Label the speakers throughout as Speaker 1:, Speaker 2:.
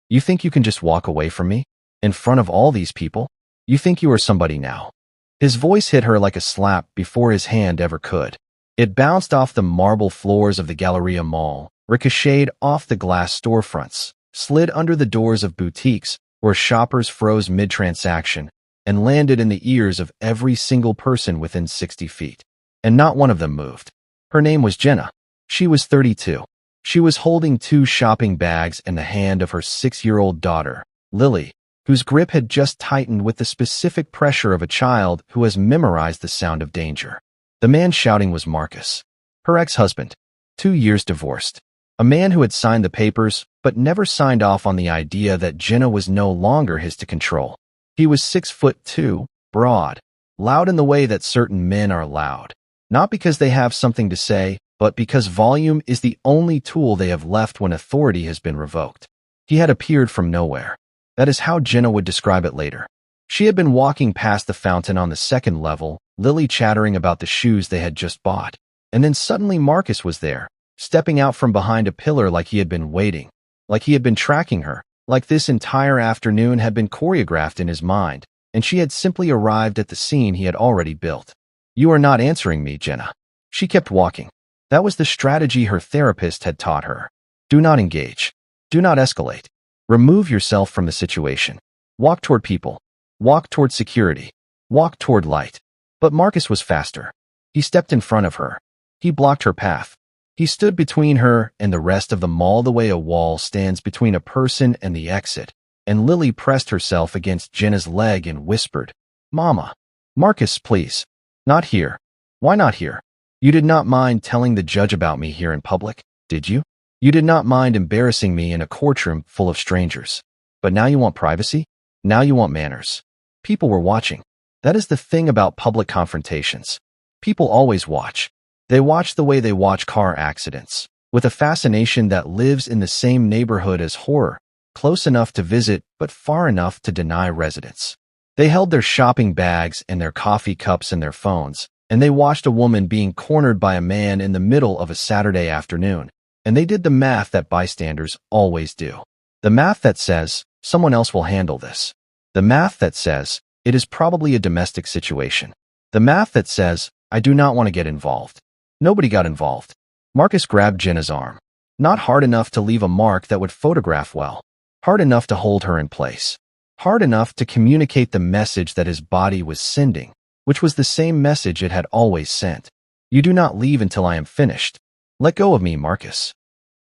Speaker 1: You think you can just walk away from me? In front of all these people? You think you are somebody now?" His voice hit her like a slap before his hand ever could. It bounced off the marble floors of the Galleria Mall, ricocheted off the glass storefronts, slid under the doors of boutiques where shoppers froze mid-transaction, and landed in the ears of every single person within 60 feet. And not one of them moved. Her name was Jenna. She was 32. She was holding 2 shopping bags in the hand of her 6-year-old daughter, Lily, whose grip had just tightened with the specific pressure of a child who has memorized the sound of danger. The man shouting was Marcus, her ex-husband, 2 years divorced. A man who had signed the papers but never signed off on the idea that Jenna was no longer his to control. He was 6'2", broad, loud in the way that certain men are loud, not because they have something to say, but because volume is the only tool they have left when authority has been revoked. He had appeared from nowhere. That is how Jenna would describe it later. She had been walking past the fountain on the 2nd level, Lily chattering about the shoes they had just bought. And then suddenly Marcus was there, stepping out from behind a pillar like he had been waiting, like he had been tracking her, like this entire afternoon had been choreographed in his mind, and she had simply arrived at the scene he had already built. "You are not answering me, Jenna." She kept walking. That was the strategy her therapist had taught her. Do not engage. Do not escalate. Remove yourself from the situation. Walk toward people. Walk toward security. Walk toward light. But Marcus was faster. He stepped in front of her. He blocked her path. He stood between her and the rest of the mall the way a wall stands between a person and the exit, and Lily pressed herself against Jenna's leg and whispered, "Mama." "Marcus, please. Not here." "Why not here? You did not mind telling the judge about me here in public, did you? You did not mind embarrassing me in a courtroom full of strangers. But now you want privacy? Now you want manners." People were watching. That is the thing about public confrontations. People always watch. They watch the way they watch car accidents, with a fascination that lives in the same neighborhood as horror, close enough to visit but far enough to deny residence. They held their shopping bags and their coffee cups and their phones, and they watched a woman being cornered by a man in the middle of a Saturday afternoon, and they did the math that bystanders always do. The math that says, someone else will handle this. The math that says, it is probably a domestic situation. The math that says, I do not want to get involved. Nobody got involved. Marcus grabbed Jenna's arm. Not hard enough to leave a mark that would photograph well. Hard enough to hold her in place. Hard enough to communicate the message that his body was sending, which was the same message it had always sent. You do not leave until I am finished. Let go of me, Marcus.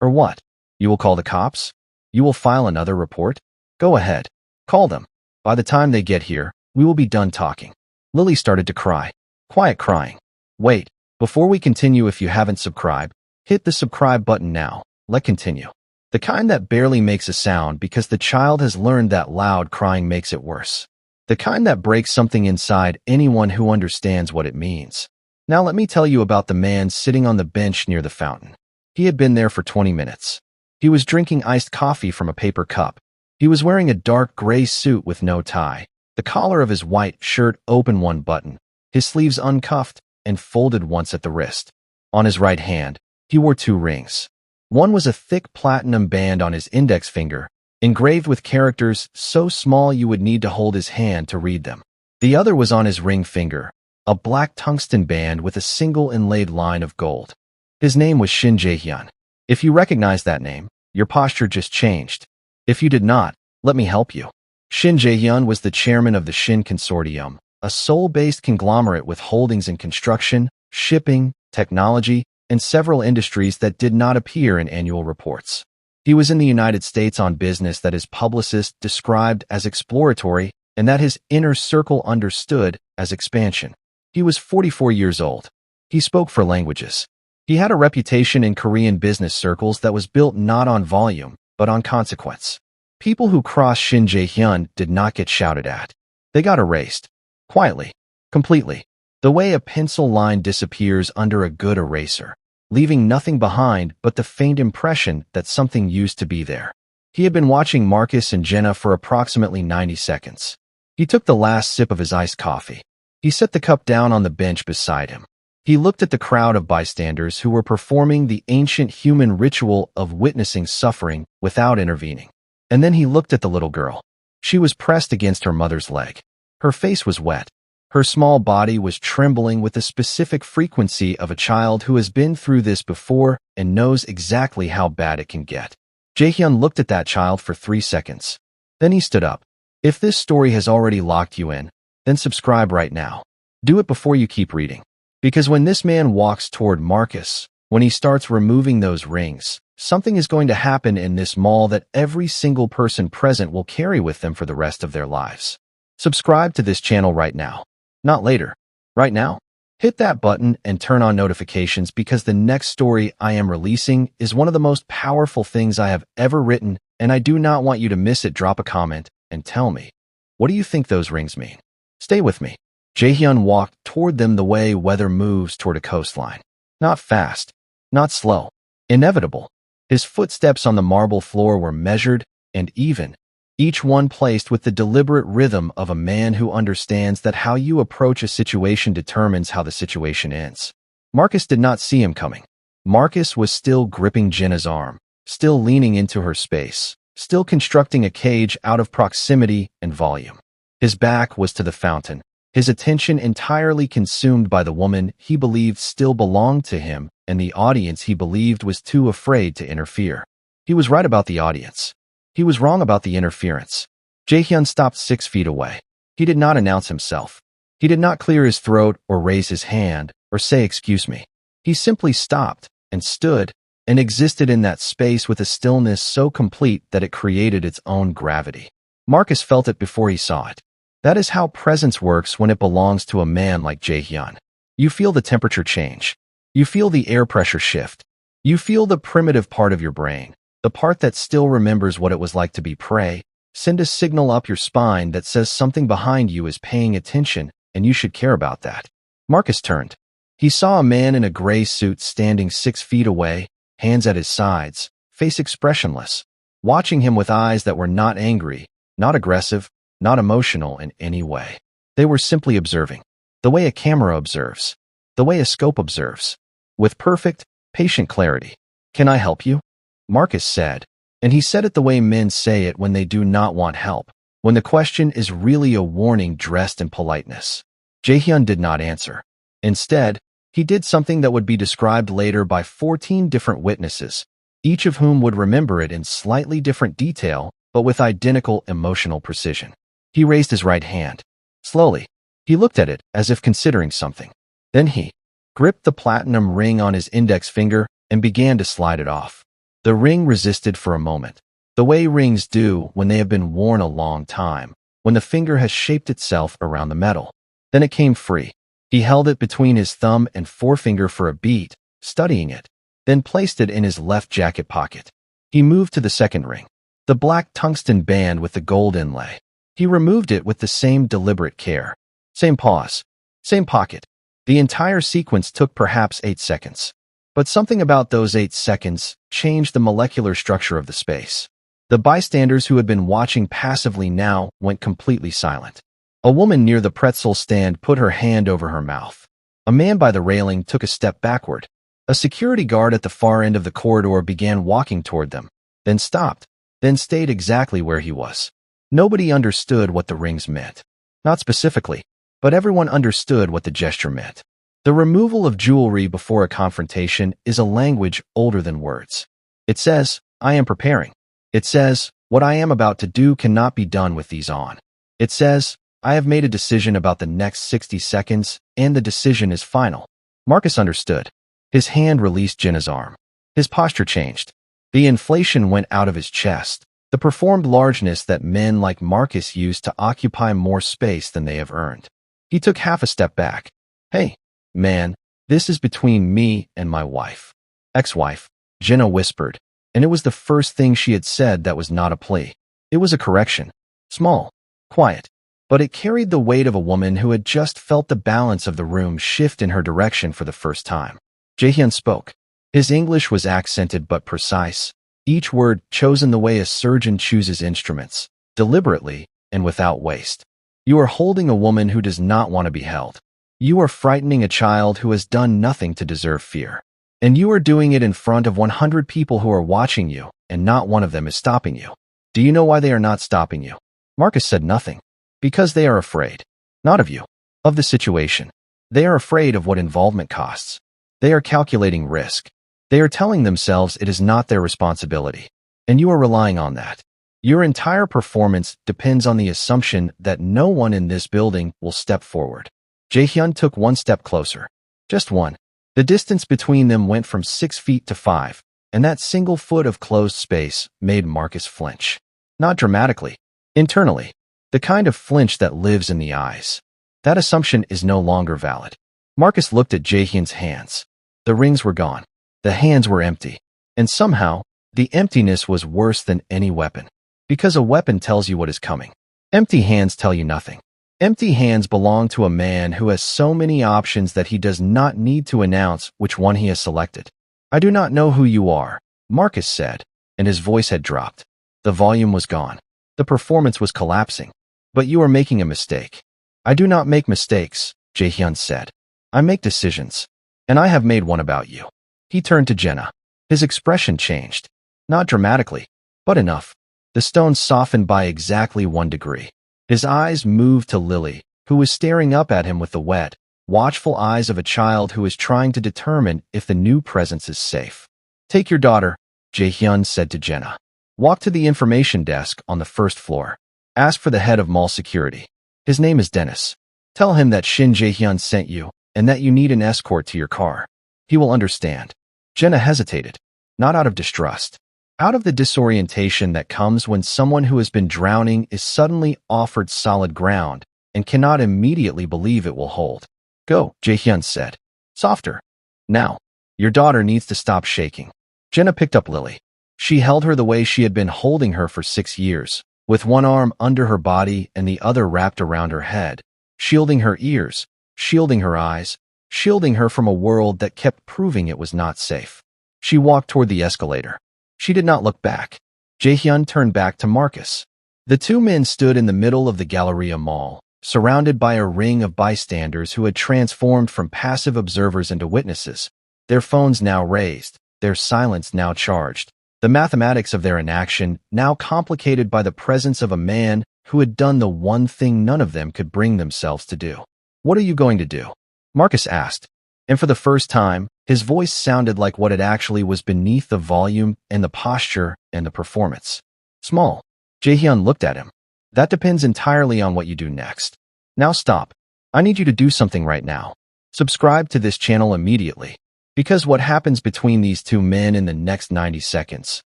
Speaker 1: Or what? You will call the cops? You will file another report? Go ahead. Call them. By the time they get here, we will be done talking. Lily started to cry. Quiet crying. Wait. Before we continue, if you haven't subscribed, hit the subscribe button now. Let's continue. The kind that barely makes a sound because the child has learned that loud crying makes it worse. The kind that breaks something inside anyone who understands what it means. Now let me tell you about the man sitting on the bench near the fountain. He had been there for 20 minutes. He was drinking iced coffee from a paper cup. He was wearing a dark gray suit with no tie. The collar of his white shirt open one button, his sleeves uncuffed and folded once at the wrist. On his right hand, he wore 2 rings. One was a thick platinum band on his index finger, engraved with characters so small you would need to hold his hand to read them. The other was on his ring finger, a black tungsten band with a single inlaid line of gold. His name was Shin Jae-hyun. If you recognize that name, your posture just changed. If you did not, let me help you. Shin Jae-hyun was the chairman of the Shin Consortium, a Seoul-based conglomerate with holdings in construction, shipping, technology, and several industries that did not appear in annual reports. He was in the United States on business that his publicist described as exploratory and that his inner circle understood as expansion. He was 44 years old. He spoke 4 languages. He had a reputation in Korean business circles that was built not on volume, but on consequence. People who crossed Shin Jae-hyun did not get shouted at. They got erased. Quietly. Completely. The way a pencil line disappears under a good eraser, leaving nothing behind but the faint impression that something used to be there. He had been watching Marcus and Jenna for approximately 90 seconds. He took the last sip of his iced coffee. He set the cup down on the bench beside him. He looked at the crowd of bystanders who were performing the ancient human ritual of witnessing suffering without intervening. And then he looked at the little girl. She was pressed against her mother's leg. Her face was wet. Her small body was trembling with the specific frequency of a child who has been through this before and knows exactly how bad it can get. Jaehyun looked at that child for 3 seconds. Then he stood up. If this story has already locked you in, then subscribe right now. Do it before you keep reading. Because when this man walks toward Marcus, when he starts removing those rings, something is going to happen in this mall that every single person present will carry with them for the rest of their lives. Subscribe to this channel right now. Not later. Right now. Hit that button and turn on notifications because the next story I am releasing is one of the most powerful things I have ever written, and I do not want you to miss it. Drop a comment and tell me, what do you think those rings mean? Stay with me. Jaehyun walked toward them the way weather moves toward a coastline. Not fast, not slow, inevitable. His footsteps on the marble floor were measured and even, each one placed with the deliberate rhythm of a man who understands that how you approach a situation determines how the situation ends. Marcus did not see him coming. Marcus was still gripping Jenna's arm, still leaning into her space, still constructing a cage out of proximity and volume. His back was to the fountain, his attention entirely consumed by the woman he believed still belonged to him and the audience he believed was too afraid to interfere. He was right about the audience. He was wrong about the interference. Jaehyun stopped 6 feet away. He did not announce himself. He did not clear his throat or raise his hand or say, "Excuse me." He simply stopped and stood and existed in that space with a stillness so complete that it created its own gravity. Marcus felt it before he saw it. That is how presence works when it belongs to a man like Jaehyun. You feel the temperature change. You feel the air pressure shift. You feel the primitive part of your brain, the part that still remembers what it was like to be prey, send a signal up your spine that says something behind you is paying attention and you should care about that. Marcus turned. He saw a man in a gray suit standing 6 feet away, hands at his sides, face expressionless, watching him with eyes that were not angry, not aggressive, not emotional in any way. They were simply observing, the way a camera observes, the way a scope observes, with perfect, patient clarity. "Can I help you?" Marcus said, and he said it the way men say it when they do not want help, when the question is really a warning dressed in politeness. Jaehyun did not answer. Instead, he did something that would be described later by 14 different witnesses, each of whom would remember it in slightly different detail, but with identical emotional precision. He raised his right hand. Slowly, he looked at it as if considering something. Then he gripped the platinum ring on his index finger and began to slide it off. The ring resisted for a moment, the way rings do when they have been worn a long time, when the finger has shaped itself around the metal. Then it came free. He held it between his thumb and forefinger for a beat, studying it, then placed it in his left jacket pocket. He moved to the second ring, the black tungsten band with the gold inlay. He removed it with the same deliberate care. Same pause, same pocket. The entire sequence took perhaps 8 seconds. But something about those 8 seconds changed the molecular structure of the space. The bystanders who had been watching passively now went completely silent. A woman near the pretzel stand put her hand over her mouth. A man by the railing took a step backward. A security guard at the far end of the corridor began walking toward them, then stopped, then stayed exactly where he was. Nobody understood what the rings meant. Not specifically, but everyone understood what the gesture meant. The removal of jewelry before a confrontation is a language older than words. It says, "I am preparing." It says, "What I am about to do cannot be done with these on." It says, "I have made a decision about the next 60 seconds, and the decision is final." Marcus understood. His hand released Jenna's arm. His posture changed. The inflation went out of his chest, the performed largeness that men like Marcus use to occupy more space than they have earned. He took half a step back. "Hey, man, this is between me and my wife." "Ex-wife," Jenna whispered, and it was the first thing she had said that was not a plea. It was a correction. Small, quiet, but it carried the weight of a woman who had just felt the balance of the room shift in her direction for the first time. Jaehyun spoke. His English was accented but precise, each word chosen the way a surgeon chooses instruments, deliberately and without waste. "You are holding a woman who does not want to be held. You are frightening a child who has done nothing to deserve fear. And you are doing it in front of 100 people who are watching you, and not one of them is stopping you." Do you know why they are not stopping you? Marcus said nothing. Because they are afraid. Not of you. Of the situation. They are afraid of what involvement costs. They are calculating risk. They are telling themselves it is not their responsibility. And you are relying on that. Your entire performance depends on the assumption that no one in this building will step forward. Jae-hyun took one step closer. Just one. The distance between them went from 6 feet to 5, and that single foot of closed space made Marcus flinch. Not dramatically. Internally. The kind of flinch that lives in the eyes. That assumption is no longer valid. Marcus looked at Jae-hyun's hands. The rings were gone. The hands were empty. And somehow, the emptiness was worse than any weapon. Because a weapon tells you what is coming. Empty hands tell you nothing. Empty hands belong to a man who has so many options that he does not need to announce which one he has selected. I do not know who you are, Marcus said, and his voice had dropped. The volume was gone. The performance was collapsing. But you are making a mistake. I do not make mistakes, Jae-hyun said. I make decisions. And I have made one about you. He turned to Jenna. His expression changed. Not dramatically, but enough. The stone softened by exactly 1 degree. His eyes moved to Lily, who was staring up at him with the wet, watchful eyes of a child who is trying to determine if the new presence is safe. Take your daughter, Jae-hyun said to Jenna. Walk to the information desk on the 1st floor. Ask for the head of mall security. His name is Dennis. Tell him that Shin Jae-hyun sent you and that you need an escort to your car. He will understand. Jenna hesitated, not out of distrust. Out of the disorientation that comes when someone who has been drowning is suddenly offered solid ground and cannot immediately believe it will hold. Go, Jae-hyun said. Softer. Now. Your daughter needs to stop shaking. Jenna picked up Lily. She held her the way she had been holding her for 6 years, with one arm under her body and the other wrapped around her head, shielding her ears, shielding her eyes, shielding her from a world that kept proving it was not safe. She walked toward the escalator. She did not look back. Jae-hyun turned back to Marcus. The 2 men stood in the middle of the Galleria Mall, surrounded by a ring of bystanders who had transformed from passive observers into witnesses, their phones now raised, their silence now charged, the mathematics of their inaction now complicated by the presence of a man who had done the one thing none of them could bring themselves to do. What are you going to do? Marcus asked, and for the first time, his voice sounded like what it actually was beneath the volume and the posture and the performance. Small. Jae-hyun looked at him. That depends entirely on what you do next. Now stop. I need you to do something right now. Subscribe to this channel immediately. Because what happens between these 2 men in the next 90 seconds,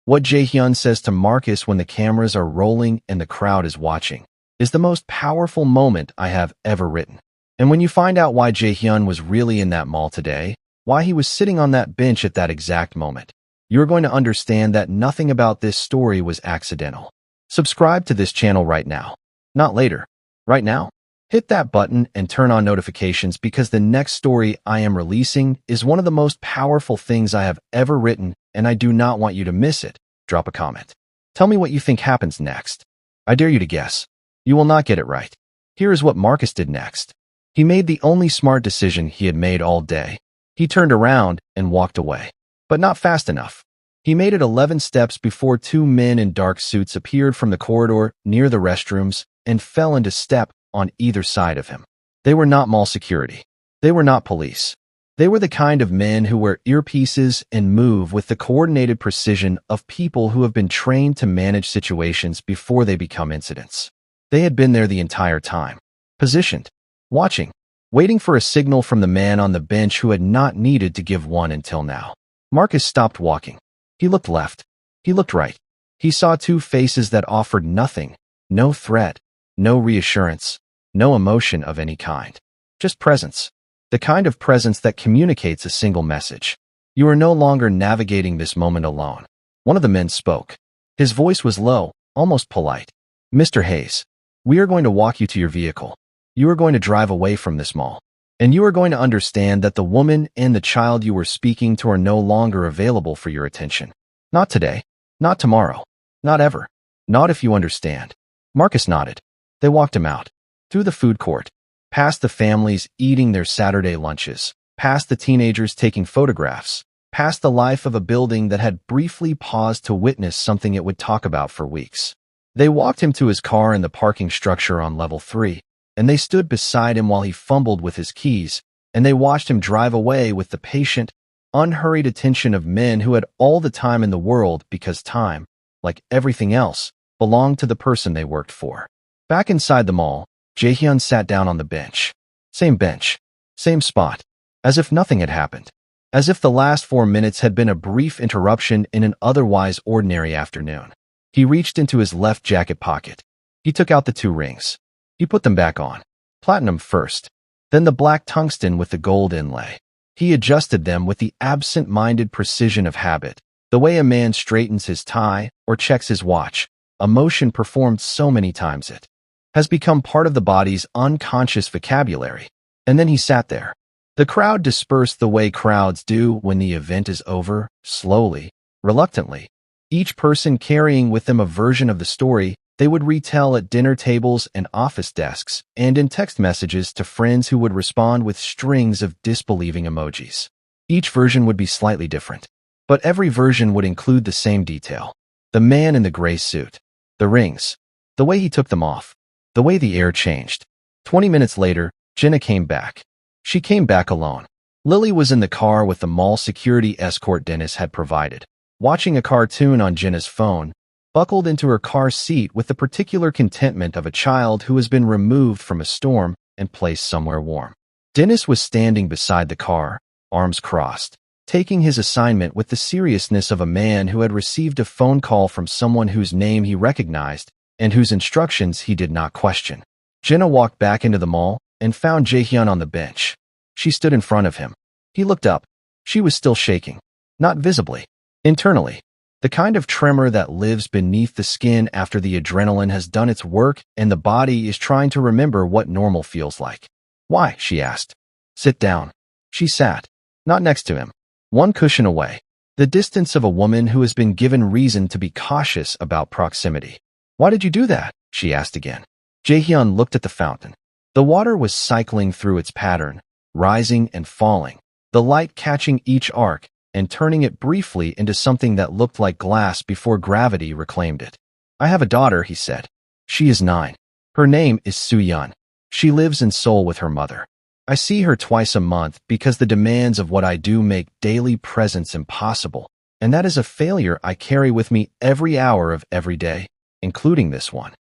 Speaker 1: what Jae-hyun says to Marcus when the cameras are rolling and the crowd is watching, is the most powerful moment I have ever written. And when you find out why Jae-hyun was really in that mall today, why he was sitting on that bench at that exact moment, you're going to understand that nothing about this story was accidental. Subscribe to this channel right now. Not later. Right now. Hit that button and turn on notifications because the next story I am releasing is one of the most powerful things I have ever written and I do not want you to miss it. Drop a comment. Tell me what you think happens next. I dare you to guess. You will not get it right. Here is what Marcus did next. He made the only smart decision he had made all day. He turned around and walked away. But not fast enough. He made it 11 steps before 2 men in dark suits appeared from the corridor near the restrooms and fell into step on either side of him. They were not mall security. They were not police. They were the kind of men who wear earpieces and move with the coordinated precision of people who have been trained to manage situations before they become incidents. They had been there the entire time. Positioned. Watching. Waiting for a signal from the man on the bench who had not needed to give one until now. Marcus stopped walking. He looked left. He looked right. He saw 2 faces that offered nothing. No threat. No reassurance. No emotion of any kind. Just presence. The kind of presence that communicates a single message. You are no longer navigating this moment alone. One of the men spoke. His voice was low, almost polite. Mr. Hayes, we are going to walk you to your vehicle. You are going to drive away from this mall. And you are going to understand that the woman and the child you were speaking to are no longer available for your attention. Not today. Not tomorrow. Not ever. Not if you understand. Marcus nodded. They walked him out. Through the food court. Past the families eating their Saturday lunches. Past the teenagers taking photographs. past the life of a building that had briefly paused to witness something it would talk about for weeks. They walked him to his car in the parking structure on level 3, and they stood beside him while he fumbled with his keys, and they watched him drive away with the patient, unhurried attention of men who had all the time in the world because time, like everything else, belonged to the person they worked for. Back inside the mall, Jaehyun sat down on the bench. Same bench, same spot, as if nothing had happened. As if the last 4 minutes had been a brief interruption in an otherwise ordinary afternoon. He reached into his left jacket pocket. He took out the 2 rings. He put them back on. Platinum first, then the black tungsten with the gold inlay. He adjusted them with the absent-minded precision of habit, the way a man straightens his tie or checks his watch, a motion performed so many times it has become part of the body's unconscious vocabulary. And then he sat there. The crowd dispersed the way crowds do when the event is over, slowly, reluctantly, each person carrying with them a version of the story they would retell at dinner tables and office desks, and in text messages to friends who would respond with strings of disbelieving emojis. Each version would be slightly different, but every version would include the same detail. The man in the gray suit, the rings, the way he took them off, the way the air changed. 20 minutes later, Jenna came back. She came back alone. Lily was in the car with the mall security escort Dennis had provided, watching a cartoon on Jenna's phone, buckled into her car seat with the particular contentment of a child who has been removed from a storm and placed somewhere warm. Dennis was standing beside the car, arms crossed, taking his assignment with the seriousness of a man who had received a phone call from someone whose name he recognized and whose instructions he did not question. Jenna walked back into the mall and found Jaehyun on the bench. She stood in front of him. He looked up. She was still shaking. Not visibly. Internally. The kind of tremor that lives beneath the skin after the adrenaline has done its work and the body is trying to remember what normal feels like. Why? She asked. Sit down. She sat. Not next to him. One cushion away. The distance of a woman who has been given reason to be cautious about proximity. Why did you do that? She asked again. Jaehyun looked at the fountain. The water was cycling through its pattern, rising and falling, the light catching each arc and turning it briefly into something that looked like glass before gravity reclaimed it. I have a daughter, he said. She is 9. Her name is Soo-yeon. She lives in Seoul with her mother. I see her twice a month because the demands of what I do make daily presence impossible, and that is a failure I carry with me every hour of every day, including this one.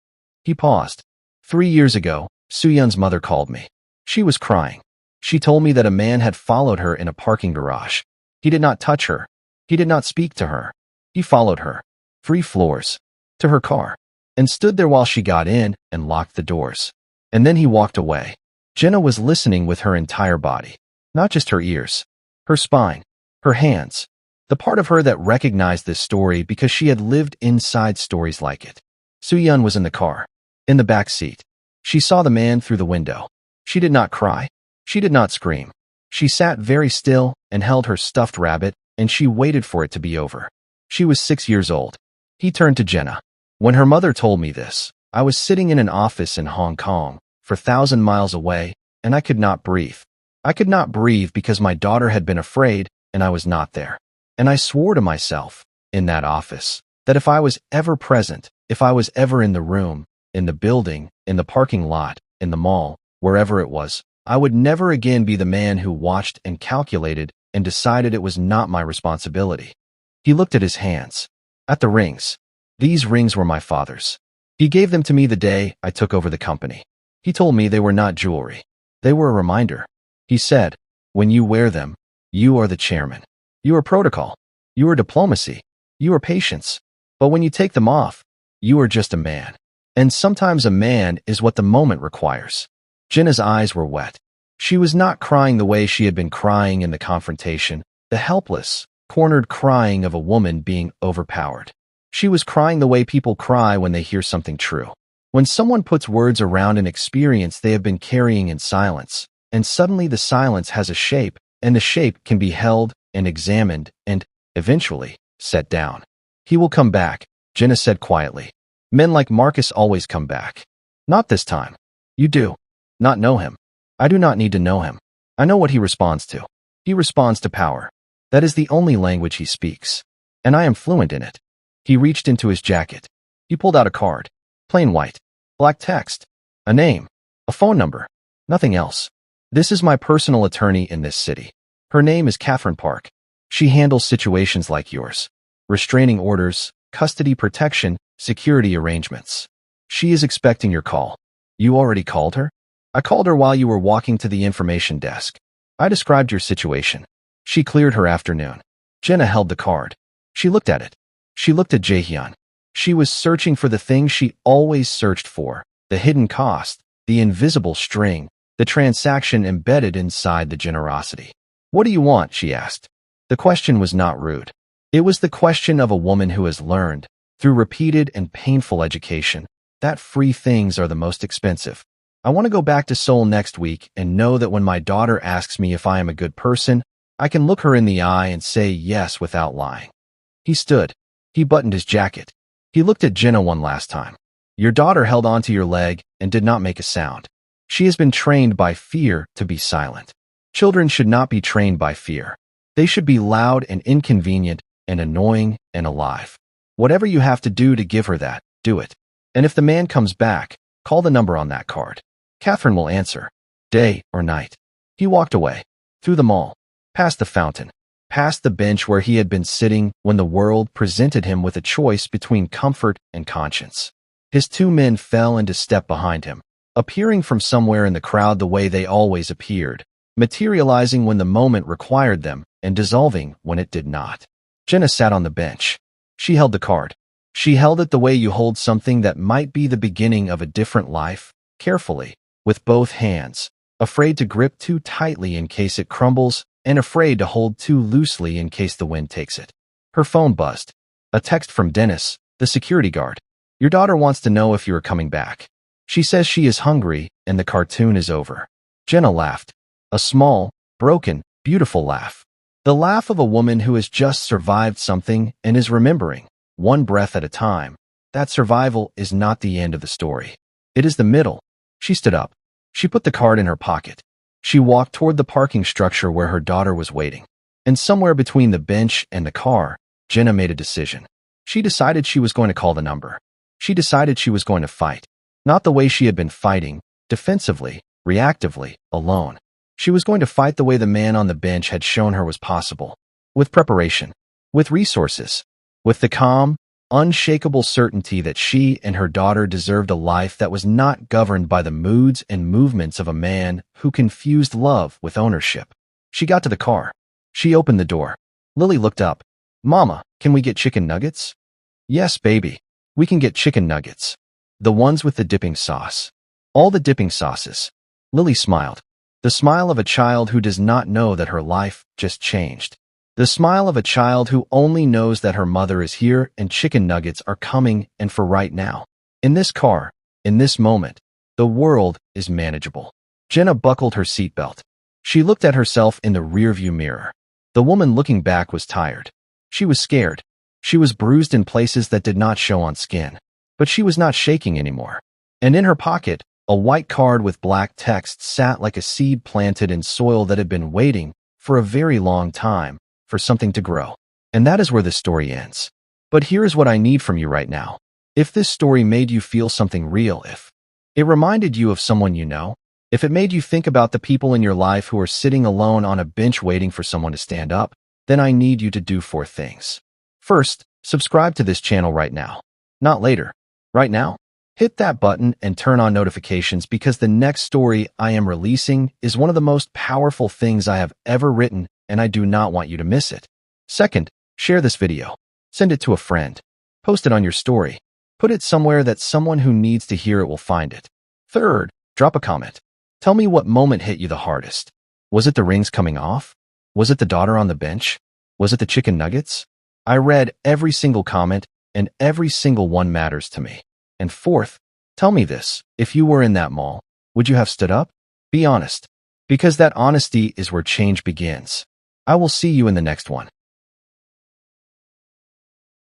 Speaker 1: He paused. 3 years ago, Soo-yeon's mother called me. She was crying. She told me that a man had followed her in a parking garage. He did not touch her. He did not speak to her. He followed her, 3 floors, to her car, and stood there while she got in and locked the doors. And then he walked away. Jenna was listening with her entire body, not just her ears, her spine, her hands, the part of her that recognized this story because she had lived inside stories like it. Soo-yeon was in the car, in the back seat. She saw the man through the window. She did not cry. She did not scream. She sat very still and held her stuffed rabbit, and she waited for it to be over. She was 6 years old. He turned to Jenna. When her mother told me this, I was sitting in an office in Hong Kong, 4,000 miles away, and I could not breathe. I could not breathe because my daughter had been afraid, and I was not there. And I swore to myself, in that office, that if I was ever present, if I was ever in the room, in the building, in the parking lot, in the mall, wherever it was, I would never again be the man who watched and calculated and decided it was not my responsibility. He looked at his hands, at the rings. These rings were my father's. He gave them to me the day I took over the company. He told me they were not jewelry. They were a reminder. He said, when you wear them, you are the chairman. You are protocol. You are diplomacy. You are patience. But when you take them off, you are just a man. And sometimes a man is what the moment requires. Jenna's eyes were wet. She was not crying the way she had been crying in the confrontation, the helpless, cornered crying of a woman being overpowered. She was crying the way people cry when they hear something true. When someone puts words around an experience they have been carrying in silence, and suddenly the silence has a shape, and the shape can be held and examined and, eventually, set down. He will come back, Jenna said quietly. Men like Marcus always come back. Not this time. You do not know him. I do not need to know him. I know what he responds to. He responds to power. That is the only language he speaks, and I am fluent in it. He reached into his jacket. He pulled out a card. Plain white. Black text. A name. A phone number. Nothing else. This is my personal attorney in this city. Her name is Catherine Park. She handles situations like yours. Restraining orders, custody protection, security arrangements. She is expecting your call. You already called her? I called her while you were walking to the information desk. I described your situation. She cleared her afternoon. Jenna held the card. She looked at it. She looked at Jaehyun. She was searching for the thing she always searched for, the hidden cost, the invisible string, the transaction embedded inside the generosity. What do you want? She asked. The question was not rude. It was the question of a woman who has learned, through repeated and painful education, that free things are the most expensive. I want to go back to Seoul next week and know that when my daughter asks me if I am a good person, I can look her in the eye and say yes without lying. He stood. He buttoned his jacket. He looked at Jenna one last time. Your daughter held onto your leg and did not make a sound. She has been trained by fear to be silent. Children should not be trained by fear. They should be loud and inconvenient and annoying and alive. Whatever you have to do to give her that, do it. And if the man comes back, call the number on that card. Catherine will answer. Day or night. He walked away. Through the mall. Past the fountain. Past the bench where he had been sitting when the world presented him with a choice between comfort and conscience. His two men fell into step behind him, appearing from somewhere in the crowd the way they always appeared, materializing when the moment required them and dissolving when it did not. Jenna sat on the bench. She held the card. She held it the way you hold something that might be the beginning of a different life, carefully, with both hands, afraid to grip too tightly in case it crumbles, and afraid to hold too loosely in case the wind takes it. Her phone buzzed. A text from Dennis, the security guard. Your daughter wants to know if you are coming back. She says she is hungry and the cartoon is over. Jenna laughed. A small, broken, beautiful laugh. The laugh of a woman who has just survived something and is remembering, one breath at a time, that survival is not the end of the story. It is the middle. She stood up. She put the card in her pocket. She walked toward the parking structure where her daughter was waiting. And somewhere between the bench and the car, Jenna made a decision. She decided she was going to call the number. She decided she was going to fight. Not the way she had been fighting, defensively, reactively, alone. She was going to fight the way the man on the bench had shown her was possible. With preparation. With resources. With the calm, unshakable certainty that she and her daughter deserved a life that was not governed by the moods and movements of a man who confused love with ownership. She got to the car. She opened the door. Lily looked up. Mama, can we get chicken nuggets? Yes, baby. We can get chicken nuggets. The ones with the dipping sauce. All the dipping sauces. Lily smiled. The smile of a child who does not know that her life just changed. The smile of a child who only knows that her mother is here and chicken nuggets are coming and for right now. In this car, in this moment, the world is manageable. Jenna buckled her seatbelt. She looked at herself in the rearview mirror. The woman looking back was tired. She was scared. She was bruised in places that did not show on skin. But she was not shaking anymore. And in her pocket, a white card with black text sat like a seed planted in soil that had been waiting for a very long time for something to grow. And that is where this story ends. But here is what I need from you right now. If this story made you feel something real, if it reminded you of someone you know, if it made you think about the people in your life who are sitting alone on a bench waiting for someone to stand up, then I need you to do 4 things. First, subscribe to this channel right now. Not later. Right now. Hit that button and turn on notifications because the next story I am releasing is one of the most powerful things I have ever written and I do not want you to miss it. Second, share this video. Send it to a friend. Post it on your story. Put it somewhere that someone who needs to hear it will find it. Third, drop a comment. Tell me what moment hit you the hardest. Was it the rings coming off? Was it the daughter on the bench? Was it the chicken nuggets? I read every single comment and every single one matters to me. And fourth, tell me this. If you were in that mall, would you have stood up? Be honest. Because that honesty is where change begins. I will see you in the next one.